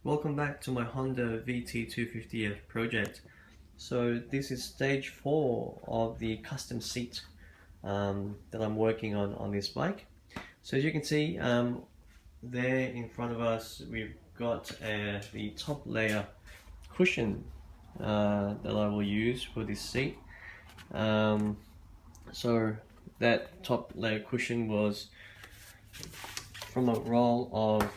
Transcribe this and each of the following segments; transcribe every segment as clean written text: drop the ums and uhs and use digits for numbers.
Welcome back to my Honda VT250F project. So this is stage 4 of the custom seat that I'm working on this bike. So as you can see there in front of us, we've got the top layer cushion that I will use for this seat. So that top layer cushion was from a roll of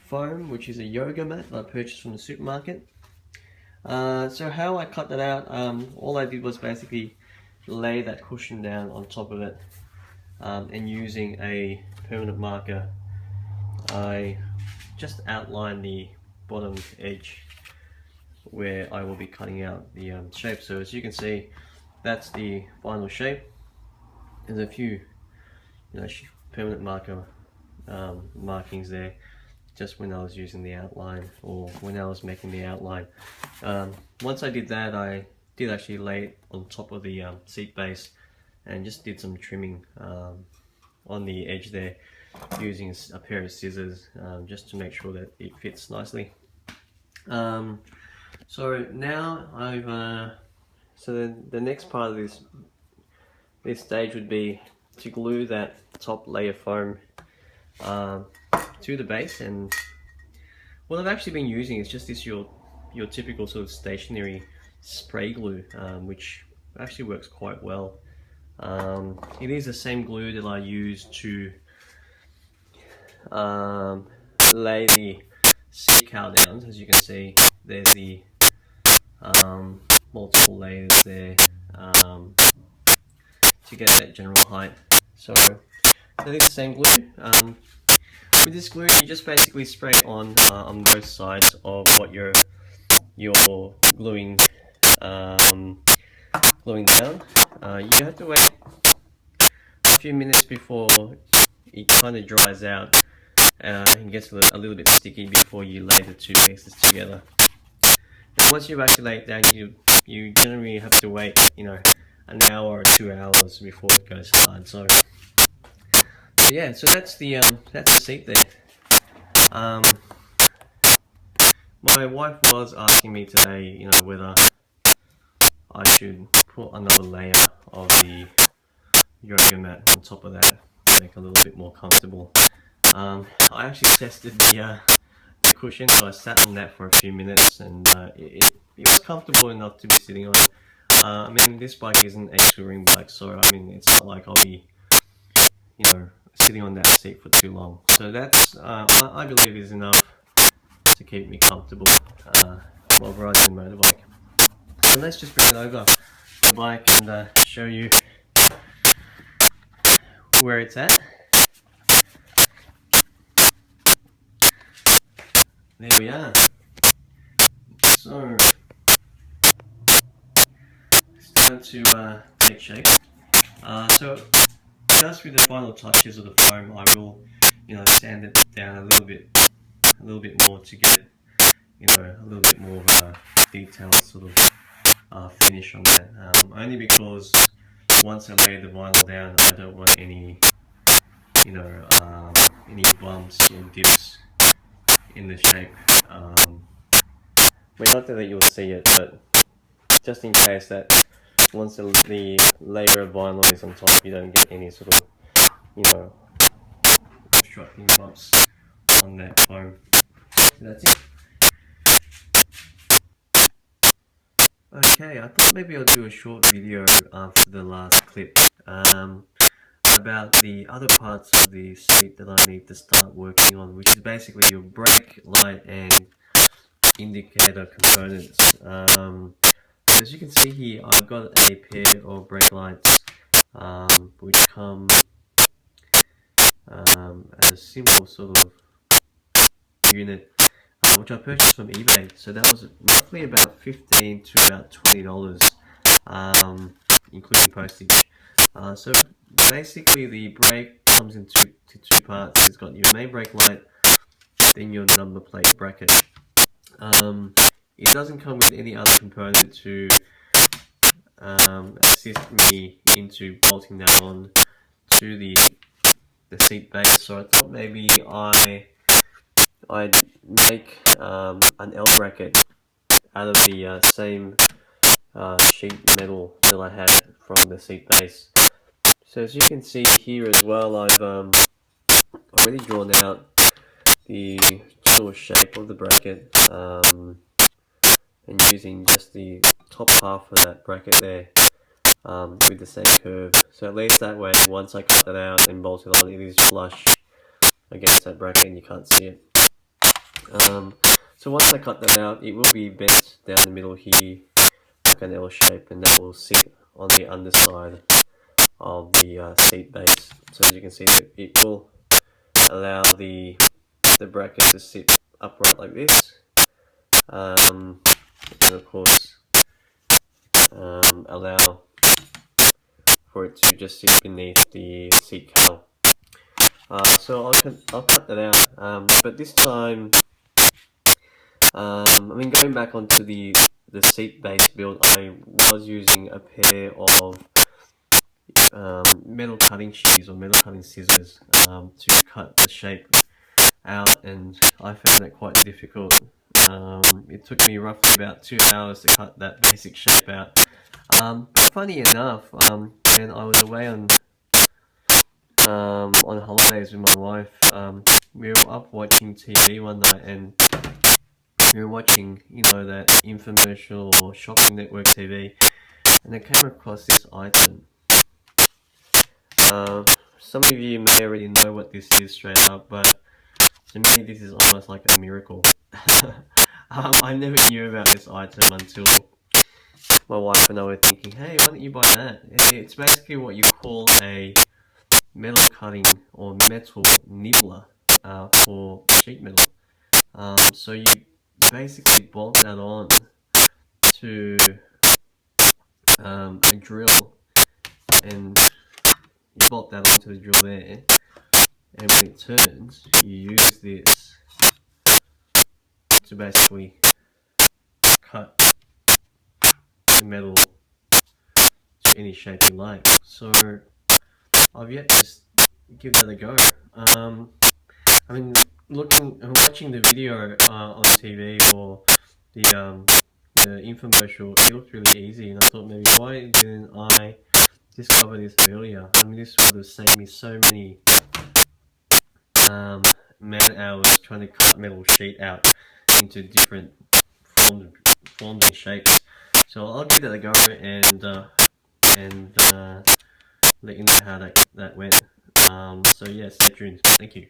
foam, which is a yoga mat that I purchased from the supermarket. So how I cut that out, all I did was basically lay that cushion down on top of it, and using a permanent marker I just outlined the bottom edge where I will be cutting out the shape. So as you can see, that's the final shape. There's a few permanent marker markings there, just when I was using the outline, or when I was making the outline. Once I did that, I did actually lay it on top of the seat base and just did some trimming on the edge there using a pair of scissors, just to make sure that it fits nicely. So now the next part of this stage would be to glue that top layer foam to the base. And what I've actually been using is just this your typical sort of stationary spray glue, which actually works quite well. It is the same glue that I use to lay the seat cowl down. As you can see, there's the multiple layers there to get that general height. So it's the same glue. With this glue, you just basically spray it on both sides of what you're gluing down. You have to wait a few minutes before it kind of dries out and gets a little bit sticky before you lay the two pieces together. And once you've actually laid it down, you generally have to wait, an hour or 2 hours before it goes hard. So yeah, so that's the seat there. My wife was asking me today, whether I should put another layer of the yoga mat on top of that to make it a little bit more comfortable. I actually tested the cushion, so I sat on that for a few minutes, and it was comfortable enough to be sitting on. I mean, this bike isn't a touring bike, so I mean, it's not like I'll be, sitting on that seat for too long. So that's, I believe, is enough to keep me comfortable while riding the motorbike. So let's just bring it over the bike and show you where it's at. There we are. So it's time to take shape. So just with the final touches of the foam, I will, sand it down a little bit more to get, a little bit more of a detailed sort of finish on that. Only because once I lay the vinyl down, I don't want any, any bumps or dips in the shape. Not that you'll see it, but just in case that once the layer of vinyl is on top, you don't get any sort of, obstructing bumps on that foam. So that's it. Okay, I thought maybe I'll do a short video after the last clip about the other parts of the seat that I need to start working on, which is basically your brake light and indicator components. As you can see here, I've got a pair of brake lights which come as a simple sort of unit, which I purchased from eBay. So that was roughly about $15 to about $20, including postage. So basically the brake comes into two parts. It's got your main brake light, then your number plate bracket. It doesn't come with any other component to assist me into bolting that on to the seat base. So I thought maybe I I'd make an L bracket out of the same sheet metal that I had from the seat base. So as you can see here as well, I've already drawn out the general shape of the bracket, and using just the top half of that bracket there with the same curve. So at least that way, once I cut that out and bolt it on, it is flush against that bracket and you can't see it. So once I cut that out, it will be bent down the middle here like an L shape, and that will sit on the underside of the seat base. So as you can see, it will allow the bracket to sit upright like this, and of course allow for it to just sit beneath the seat cover. So I'll cut that out, but this time, I mean, going back onto the seat base build, I was using a pair of metal cutting shears or metal cutting scissors to cut the shape out, and I found it quite difficult. It took me roughly about 2 hours to cut that basic shape out. But funny enough, when I was away on holidays with my wife, we were up watching TV one night, and we were watching, you know, that infomercial or shopping network TV, and I came across this item. Some of you may already know what this is straight up, but to me this is almost like a miracle. I never knew about this item until my wife and I were thinking, hey, why don't you buy that? It's basically what you call a metal cutting or metal nibbler for sheet metal. So you basically bolt that on to a drill, and you bolt that onto the drill there, and when it turns, you use this to basically cut the metal to any shape you like. So I've yet to give that a go. I mean, watching the video on TV or the infomercial, it looked really easy, and I thought, maybe why didn't I discover this earlier? I mean, this would have saved me so many man hours trying to cut metal sheet out into different forms and shapes. So I'll give that a go and let you know how that went. So yeah, stay tuned. Thank you.